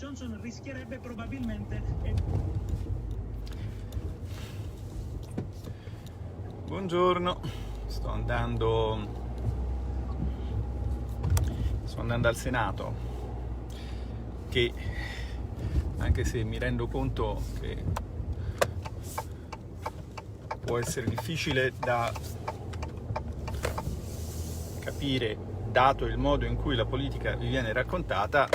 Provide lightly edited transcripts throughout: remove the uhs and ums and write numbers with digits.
Johnson rischierebbe probabilmente... Buongiorno, sto andando al Senato, che anche se mi rendo conto che può essere difficile da capire dato il modo in cui la politica vi viene raccontata,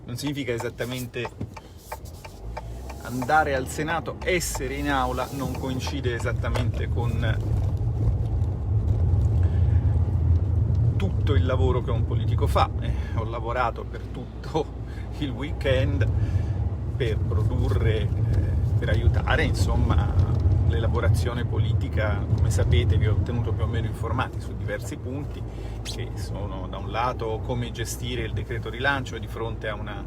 non significa esattamente andare al Senato, essere in aula non coincide esattamente con tutto il lavoro che un politico fa. Ho lavorato per tutto il weekend per produrre, per aiutare insomma l'elaborazione politica. Come sapete, vi ho tenuto più o meno informati su diversi punti, che sono da un lato come gestire il decreto rilancio di fronte a una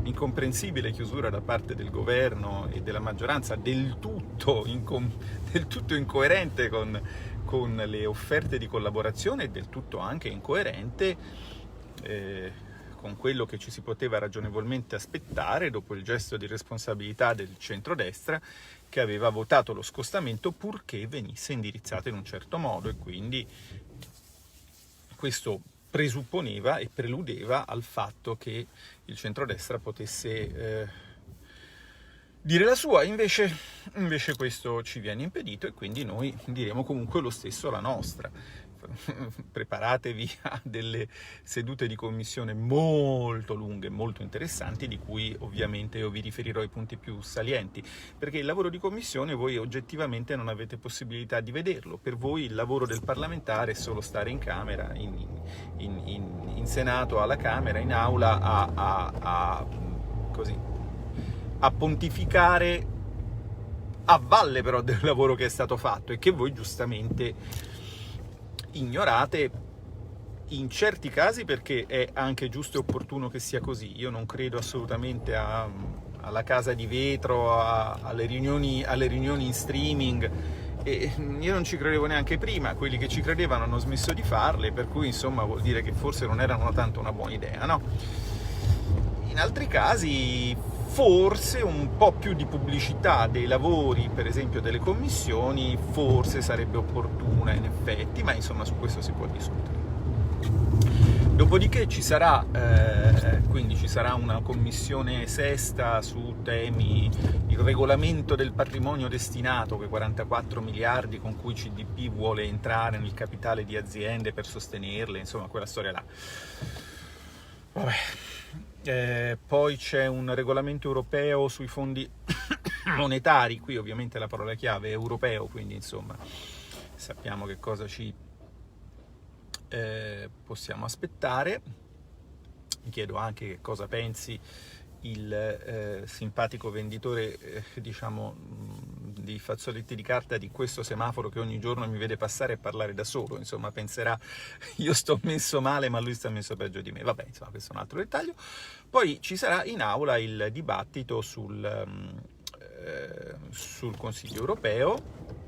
incomprensibile chiusura da parte del governo e della maggioranza, del tutto incoerente con le offerte di collaborazione e del tutto anche incoerente con quello che ci si poteva ragionevolmente aspettare dopo il gesto di responsabilità del centrodestra, che aveva votato lo scostamento purché venisse indirizzato in un certo modo, e quindi questo presupponeva e preludeva al fatto che il centrodestra potesse dire la sua. Invece questo ci viene impedito, e quindi noi diremo comunque lo stesso la nostra. Preparatevi a delle sedute di commissione molto lunghe, molto interessanti, di cui ovviamente io vi riferirò i punti più salienti, perché il lavoro di commissione voi oggettivamente non avete possibilità di vederlo. Per voi il lavoro del parlamentare è solo stare in Camera, in Senato, alla Camera, in aula a pontificare a valle però del lavoro che è stato fatto e che voi giustamente ignorate in certi casi, perché è anche giusto e opportuno che sia così. Io non credo assolutamente alla casa di vetro, alle riunioni in streaming, e io non ci credevo neanche prima. Quelli che ci credevano hanno smesso di farle, per cui insomma vuol dire che forse non erano tanto una buona idea, no? In altri casi forse un po' più di pubblicità dei lavori, per esempio delle commissioni, forse sarebbe opportuna in effetti, ma insomma su questo si può discutere. Dopodiché ci sarà una commissione sesta su temi, il regolamento del patrimonio destinato, quei 44 miliardi con cui CDP vuole entrare nel capitale di aziende per sostenerle, insomma quella storia là. Vabbè. Poi c'è un regolamento europeo sui fondi monetari, qui ovviamente la parola chiave è europeo, quindi insomma sappiamo che cosa ci possiamo aspettare. Mi chiedo anche che cosa pensi il simpatico venditore di fazzoletti di carta di questo semaforo, che ogni giorno mi vede passare e parlare da solo. Insomma penserà io sto messo male ma lui sta messo peggio di me. Vabbè, insomma questo è un altro dettaglio. Poi ci sarà in aula il dibattito sul Consiglio europeo.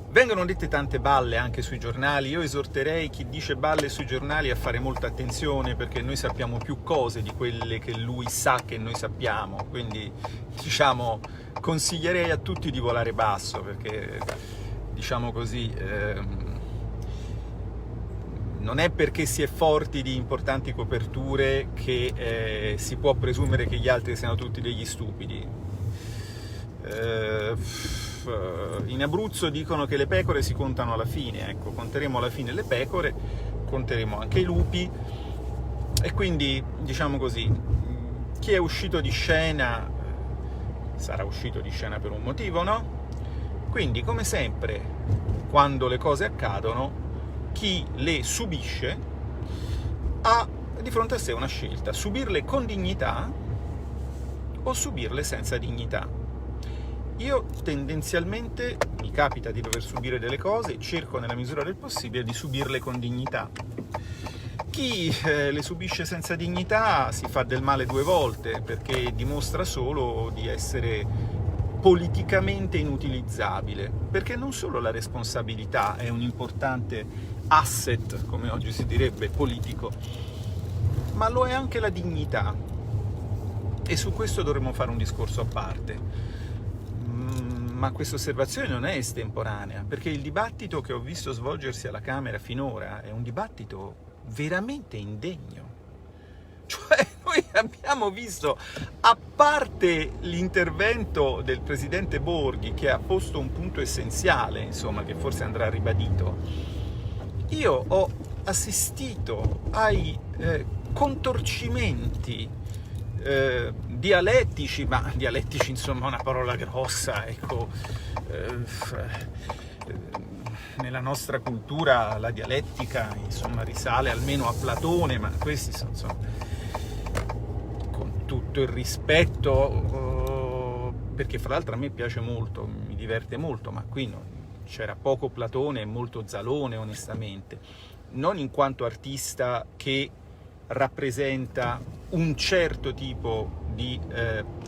Vengono dette tante balle anche sui giornali. Io esorterei chi dice balle sui giornali a fare molta attenzione, perché noi sappiamo più cose di quelle che lui sa che noi sappiamo, quindi consiglierei a tutti di volare basso, perché non è perché si è forti di importanti coperture che si può presumere che gli altri siano tutti degli stupidi. In Abruzzo dicono che le pecore si contano alla fine, ecco, conteremo alla fine le pecore, conteremo anche i lupi, e quindi chi è uscito di scena sarà uscito di scena per un motivo, no? Quindi, come sempre, quando le cose accadono, chi le subisce ha di fronte a sé una scelta: subirle con dignità o subirle senza dignità. Io tendenzialmente mi capita di dover subire delle cose, cerco nella misura del possibile di subirle con dignità. Chi le subisce senza dignità si fa del male due volte, perché dimostra solo di essere politicamente inutilizzabile, perché non solo la responsabilità è un importante asset, come oggi si direbbe, politico, ma lo è anche la dignità. E su questo dovremmo fare un discorso a parte. Ma questa osservazione non è estemporanea, perché il dibattito che ho visto svolgersi alla Camera finora è un dibattito veramente indegno. Cioè, noi abbiamo visto, a parte l'intervento del presidente Borghi, che ha posto un punto essenziale, insomma, che forse andrà ribadito, io ho assistito ai contorcimenti dialettici, ma dialettici insomma è una parola grossa, ecco, nella nostra cultura la dialettica insomma risale almeno a Platone, ma questi sono, insomma, con tutto il rispetto, perché fra l'altro a me piace molto, mi diverte molto, ma qui c'era poco Platone e molto Zalone, onestamente, non in quanto artista che rappresenta un certo tipo di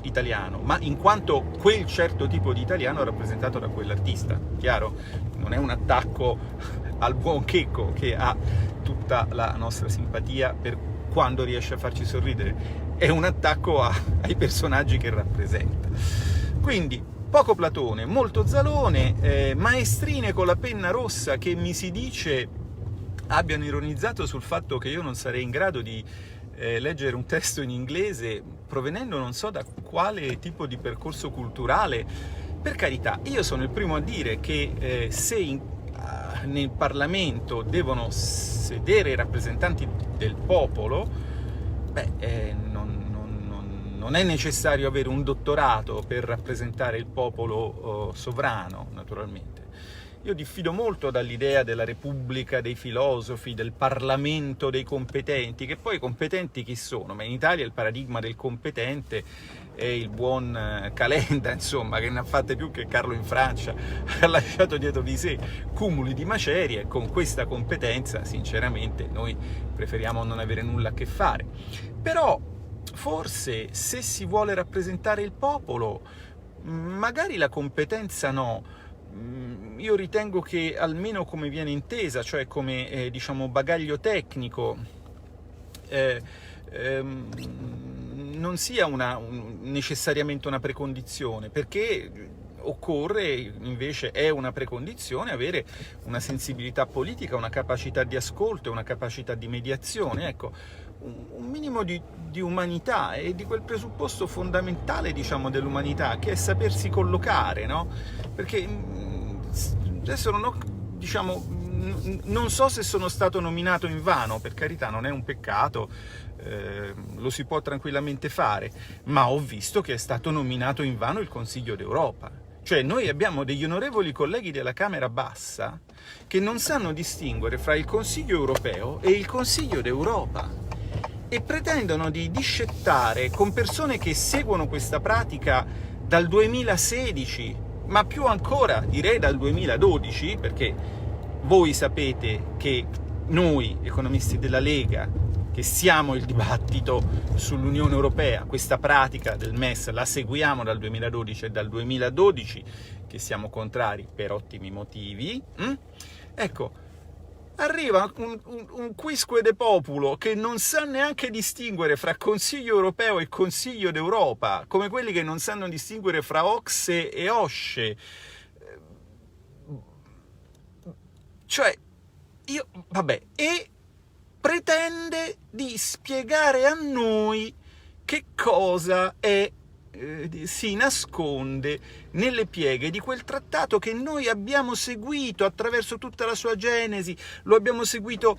italiano, ma in quanto quel certo tipo di italiano rappresentato da quell'artista, chiaro? Non è un attacco al buon Checco, che ha tutta la nostra simpatia per quando riesce a farci sorridere, è un attacco ai personaggi che rappresenta. Quindi poco Platone, molto Zalone, maestrine con la penna rossa che mi si dice abbiano ironizzato sul fatto che io non sarei in grado di leggere un testo in inglese provenendo non so da quale tipo di percorso culturale. Per carità, io sono il primo a dire che se nel Parlamento devono sedere i rappresentanti del popolo, non è necessario avere un dottorato per rappresentare il popolo sovrano, naturalmente. Io diffido molto dall'idea della Repubblica dei filosofi, del Parlamento dei competenti, che poi i competenti chi sono? Ma in Italia il paradigma del competente è il buon Calenda, insomma, che ne ha fatte più che Carlo in Francia, ha lasciato dietro di sé cumuli di macerie, e con questa competenza, sinceramente, noi preferiamo non avere nulla a che fare. Però, forse, se si vuole rappresentare il popolo, magari la competenza no. Io ritengo che almeno come viene intesa, cioè come diciamo bagaglio tecnico, non sia necessariamente una precondizione, perché occorre invece, è una precondizione, avere una sensibilità politica, una capacità di ascolto, una capacità di mediazione, ecco, un minimo di umanità e di quel presupposto fondamentale, diciamo, dell'umanità, che è sapersi collocare, no? Perché adesso non so se sono stato nominato in vano, per carità, non è un peccato, lo si può tranquillamente fare, ma ho visto che è stato nominato in vano il Consiglio d'Europa. Cioè noi abbiamo degli onorevoli colleghi della Camera Bassa che non sanno distinguere fra il Consiglio europeo e il Consiglio d'Europa e pretendono di discettare con persone che seguono questa pratica dal 2016, ma più ancora direi dal 2012, perché voi sapete che noi, economisti della Lega, che siamo il dibattito sull'Unione Europea, questa pratica del MES la seguiamo dal 2012, e dal 2012 che siamo contrari per ottimi motivi. Ecco, arriva un quisque de populo che non sa neanche distinguere fra Consiglio Europeo e Consiglio d'Europa, come quelli che non sanno distinguere fra OCSE e OSCE. Cioè, e pretende di spiegare a noi che cosa si nasconde nelle pieghe di quel trattato che noi abbiamo seguito attraverso tutta la sua genesi, lo abbiamo seguito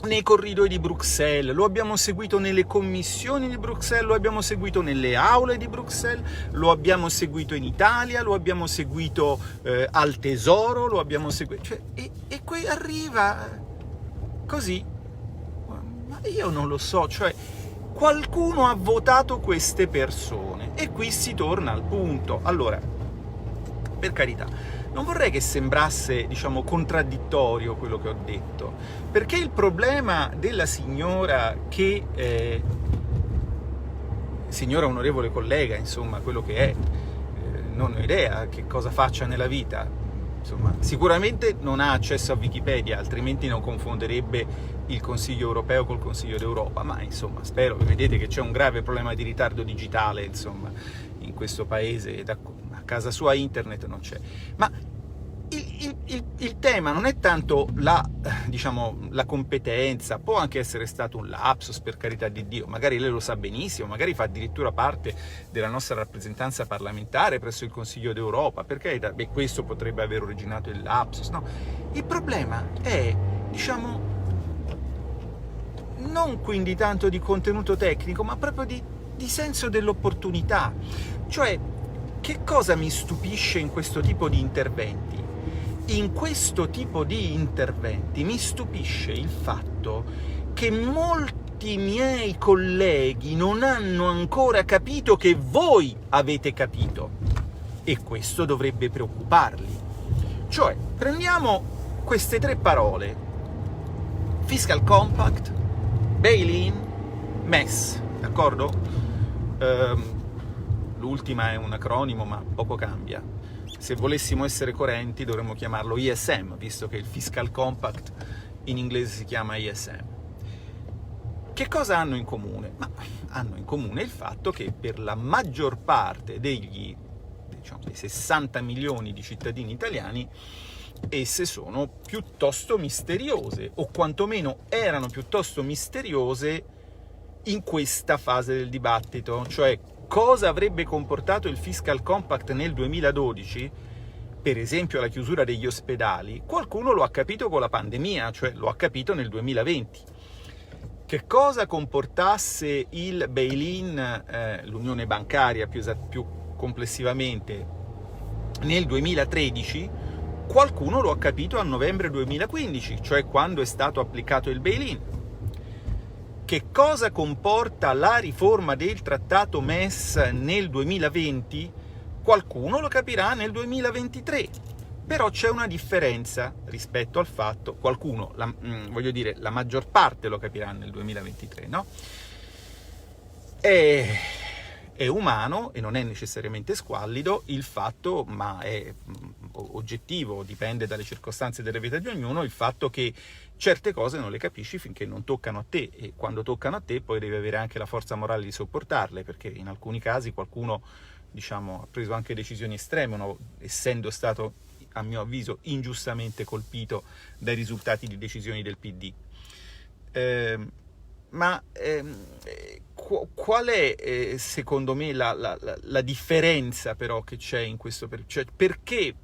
nei corridoi di Bruxelles, lo abbiamo seguito nelle commissioni di Bruxelles, lo abbiamo seguito nelle aule di Bruxelles, lo abbiamo seguito in Italia, lo abbiamo seguito al Tesoro, lo abbiamo seguito... Cioè, e qui arriva così. Ma io non lo so, cioè qualcuno ha votato queste persone e qui si torna al punto. Allora, per carità, non vorrei che sembrasse, diciamo, contraddittorio quello che ho detto, perché il problema della signora che, signora onorevole collega, insomma, quello che è, non ho idea che cosa faccia nella vita, insomma, sicuramente non ha accesso a Wikipedia, altrimenti non confonderebbe il Consiglio europeo col Consiglio d'Europa, ma insomma spero, vedete che c'è un grave problema di ritardo digitale, insomma, in questo paese, a casa sua internet non c'è. Ma il tema non è tanto diciamo, la competenza, può anche essere stato un lapsus, per carità di Dio, magari lei lo sa benissimo, magari fa addirittura parte della nostra rappresentanza parlamentare presso il Consiglio d'Europa, per carità, questo potrebbe aver originato il lapsus, no? Il problema è, diciamo, non quindi tanto di contenuto tecnico, ma proprio di senso dell'opportunità. Cioè, che cosa mi stupisce in questo tipo di interventi? In questo tipo di interventi mi stupisce il fatto che molti miei colleghi non hanno ancora capito che voi avete capito, e questo dovrebbe preoccuparli. Cioè, prendiamo queste tre parole: Fiscal Compact, Bail-in, MES, d'accordo? L'ultima è un acronimo, ma poco cambia. Se volessimo essere coerenti dovremmo chiamarlo ISM, visto che il Fiscal Compact in inglese si chiama ISM. Che cosa hanno in comune? Ma hanno in comune il fatto che per la maggior parte dei 60 milioni di cittadini italiani esse sono piuttosto misteriose, o quantomeno erano piuttosto misteriose in questa fase del dibattito. Cioè, cosa avrebbe comportato il Fiscal Compact nel 2012, per esempio la chiusura degli ospedali, qualcuno lo ha capito con la pandemia, cioè lo ha capito nel 2020. Che cosa comportasse il bail-in, l'unione bancaria più complessivamente, nel 2013, qualcuno lo ha capito a novembre 2015, cioè quando è stato applicato il bail-in. Che cosa comporta la riforma del trattato MES nel 2020? Qualcuno lo capirà nel 2023. Però c'è una differenza rispetto al fatto, qualcuno, voglio dire, la maggior parte lo capirà nel 2023, no? È umano e non è necessariamente squallido il fatto, ma è oggettivo, dipende dalle circostanze della vita di ognuno, il fatto che certe cose non le capisci finché non toccano a te, e quando toccano a te poi devi avere anche la forza morale di sopportarle, perché in alcuni casi qualcuno, diciamo, ha preso anche decisioni estreme, essendo stato, a mio avviso, ingiustamente colpito dai risultati di decisioni del PD. Qual è, secondo me, la differenza però che c'è in questo? Cioè, perché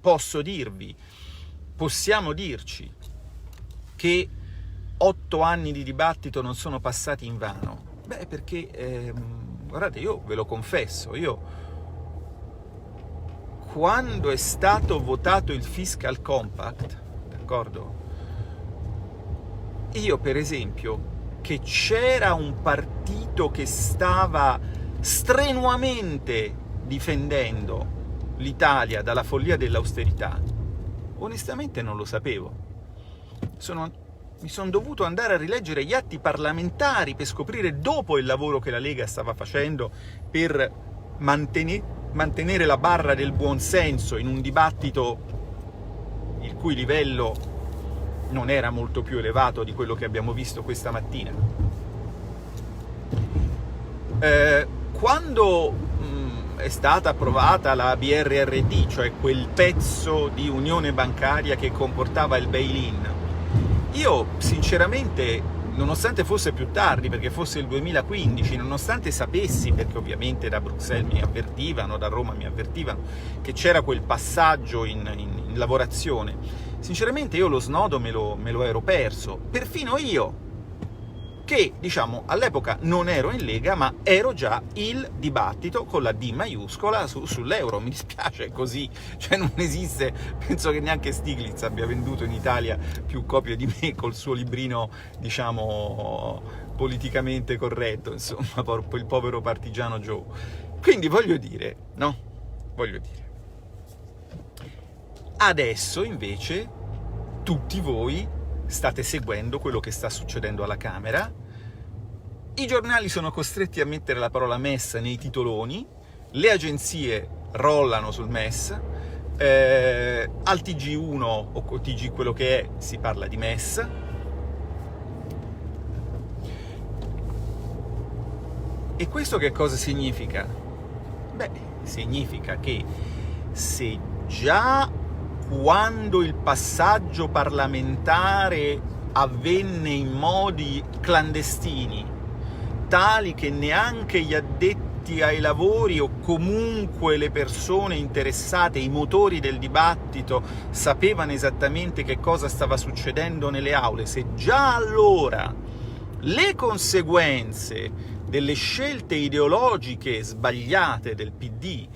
possiamo dirci che 8 anni di dibattito non sono passati invano? Beh, perché, guardate, io ve lo confesso, quando è stato votato il Fiscal Compact, d'accordo? Io, per esempio, che c'era un partito che stava strenuamente difendendo l'Italia dalla follia dell'austerità, onestamente non lo sapevo. Mi sono dovuto andare a rileggere gli atti parlamentari per scoprire, dopo il lavoro che la Lega stava facendo per mantenere la barra del buonsenso in un dibattito il cui livello non era molto più elevato di quello che abbiamo visto questa mattina. Quando è stata approvata la BRRD, cioè quel pezzo di unione bancaria che comportava il bail-in, io sinceramente, nonostante fosse più tardi, perché fosse il 2015, nonostante sapessi, perché ovviamente da Bruxelles mi avvertivano, da Roma mi avvertivano, che c'era quel passaggio in lavorazione, sinceramente io lo snodo me lo ero perso, perfino io, che, diciamo, all'epoca non ero in Lega, ma ero già il dibattito con la D maiuscola sull'euro. Mi dispiace, è così, cioè non esiste, penso che neanche Stiglitz abbia venduto in Italia più copie di me col suo librino, diciamo, politicamente corretto, insomma, il povero partigiano Joe. Quindi voglio dire, adesso invece tutti voi state seguendo quello che sta succedendo alla Camera, i giornali sono costretti a mettere la parola MES nei titoloni, le agenzie rollano sul MES, al TG1 o TG quello che è si parla di MES, E questo che cosa significa? Beh, significa che se già quando il passaggio parlamentare avvenne in modi clandestini, tali che neanche gli addetti ai lavori o comunque le persone interessate, i motori del dibattito, sapevano esattamente che cosa stava succedendo nelle aule, se già allora le conseguenze delle scelte ideologiche sbagliate del PD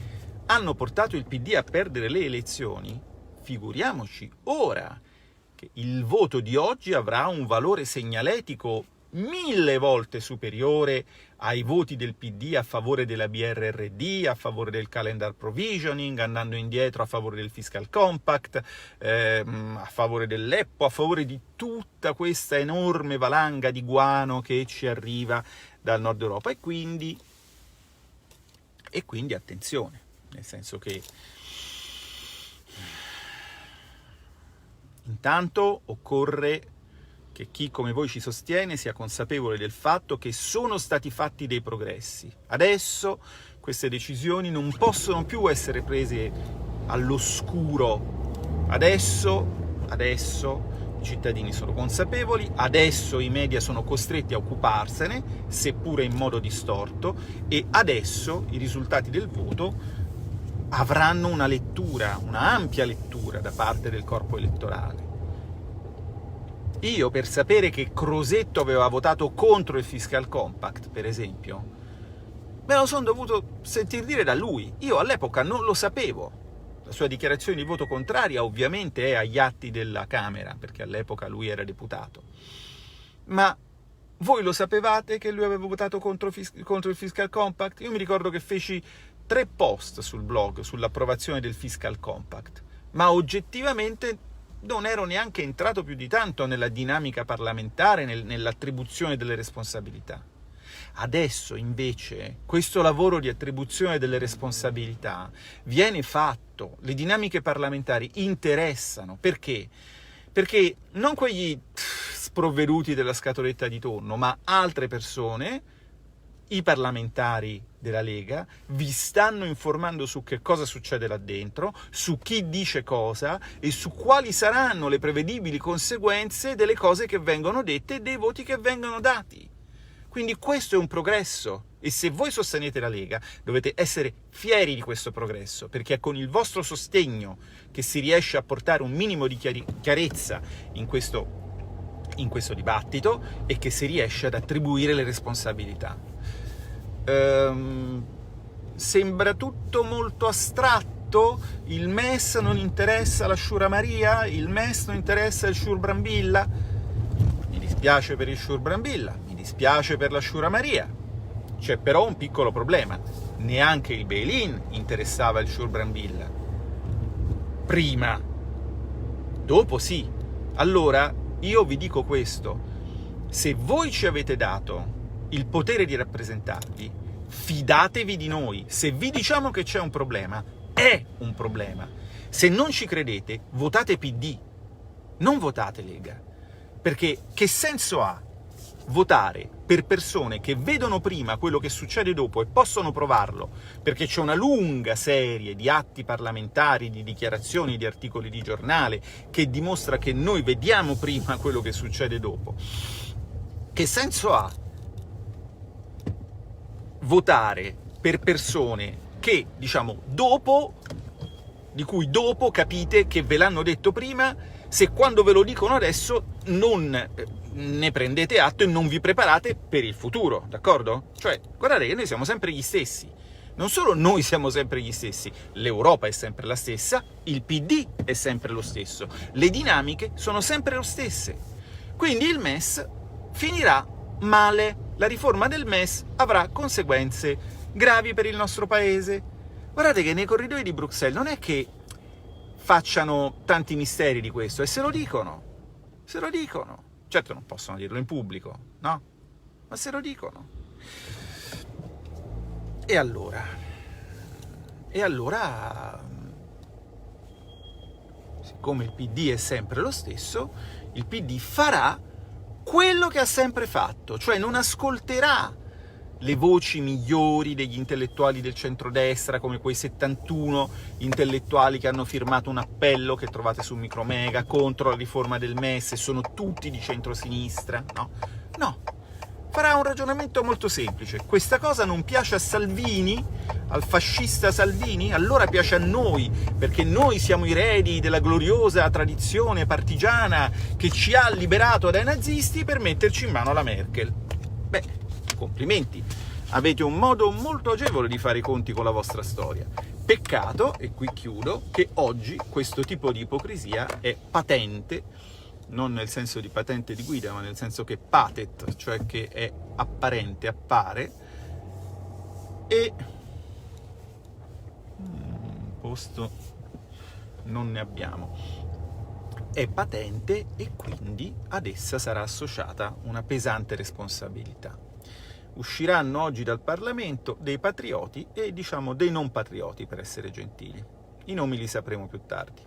hanno portato il PD a perdere le elezioni, figuriamoci ora che il voto di oggi avrà un valore segnaletico 1000 volte superiore ai voti del PD a favore della BRRD, a favore del calendar provisioning, andando indietro a favore del fiscal compact, a favore dell'EPPO, a favore di tutta questa enorme valanga di guano che ci arriva dal nord Europa. E quindi attenzione, nel senso che intanto occorre che chi come voi ci sostiene sia consapevole del fatto che sono stati fatti dei progressi. Adesso queste decisioni non possono più essere prese all'oscuro. Adesso i cittadini sono consapevoli, adesso i media sono costretti a occuparsene, seppure in modo distorto, e adesso i risultati del voto avranno una lettura, una ampia lettura da parte del corpo elettorale. Io, per sapere che Crosetto aveva votato contro il fiscal compact, per esempio, me lo sono dovuto sentir dire da lui. Io all'epoca non lo sapevo. La sua dichiarazione di voto contraria ovviamente è agli atti della Camera, perché all'epoca lui era deputato. Ma voi lo sapevate che lui aveva votato contro il fiscal compact? Io mi ricordo che feci 3 post sul blog sull'approvazione del fiscal compact, ma oggettivamente non ero neanche entrato più di tanto nella dinamica parlamentare, nell'attribuzione delle responsabilità. Adesso invece questo lavoro di attribuzione delle responsabilità viene fatto, le dinamiche parlamentari interessano. Perché? Perché non quegli sprovveduti della scatoletta di tonno, ma altre persone, i parlamentari della Lega, vi stanno informando su che cosa succede là dentro, su chi dice cosa e su quali saranno le prevedibili conseguenze delle cose che vengono dette e dei voti che vengono dati. Quindi questo è un progresso, e se voi sostenete la Lega dovete essere fieri di questo progresso, perché è con il vostro sostegno che si riesce a portare un minimo di chiarezza in questo dibattito e che si riesce ad attribuire le responsabilità. Sembra tutto molto astratto. Il MES non interessa la Sciura Maria, il MES non interessa il Sciur Brambilla. Mi dispiace per il Sciur Brambilla, mi dispiace per la Sciura Maria. C'è però un piccolo problema: neanche il bail-in interessava il Sciur Brambilla prima, dopo sì. Allora io vi dico questo: se voi ci avete dato il potere di rappresentarvi, fidatevi di noi. Se vi diciamo che c'è un problema, è un problema. Se non ci credete, votate PD, non votate Lega. Perché che senso ha votare per persone che vedono prima quello che succede dopo e possono provarlo, perché c'è una lunga serie di atti parlamentari, di dichiarazioni, di articoli di giornale che dimostra che noi vediamo prima quello che succede dopo? Che senso ha votare per persone che, diciamo, di cui dopo capite che ve l'hanno detto prima, se quando ve lo dicono adesso non ne prendete atto e non vi preparate per il futuro, d'accordo? Cioè, guardate che noi siamo sempre gli stessi. Non solo noi siamo sempre gli stessi, l'Europa è sempre la stessa, il PD è sempre lo stesso, le dinamiche sono sempre le stesse. Quindi il MES finirà male. La riforma del MES avrà conseguenze gravi per il nostro paese. Guardate che nei corridoi di Bruxelles non è che facciano tanti misteri di questo, e se lo dicono. Certo non possono dirlo in pubblico, no? Ma se lo dicono. E allora, siccome il PD è sempre lo stesso, il PD farà quello che ha sempre fatto, cioè non ascolterà le voci migliori degli intellettuali del centrodestra, come quei 71 intellettuali che hanno firmato un appello che trovate su Micromega contro la riforma del MES, e sono tutti di centrosinistra? No, no. Farà un ragionamento molto semplice. Questa cosa non piace a Salvini, al fascista Salvini? Allora piace a noi, perché noi siamo i eredi della gloriosa tradizione partigiana che ci ha liberato dai nazisti per metterci in mano la Merkel. Beh, complimenti. Avete un modo molto agevole di fare i conti con la vostra storia. Peccato, e qui chiudo, che oggi questo tipo di ipocrisia è patente, non nel senso di patente di guida, ma nel senso che patet, cioè che è apparente, appare, e posto non ne abbiamo. È patente e quindi ad essa sarà associata una pesante responsabilità. Usciranno oggi dal Parlamento dei patrioti e, diciamo, dei non patrioti, per essere gentili. I nomi li sapremo più tardi.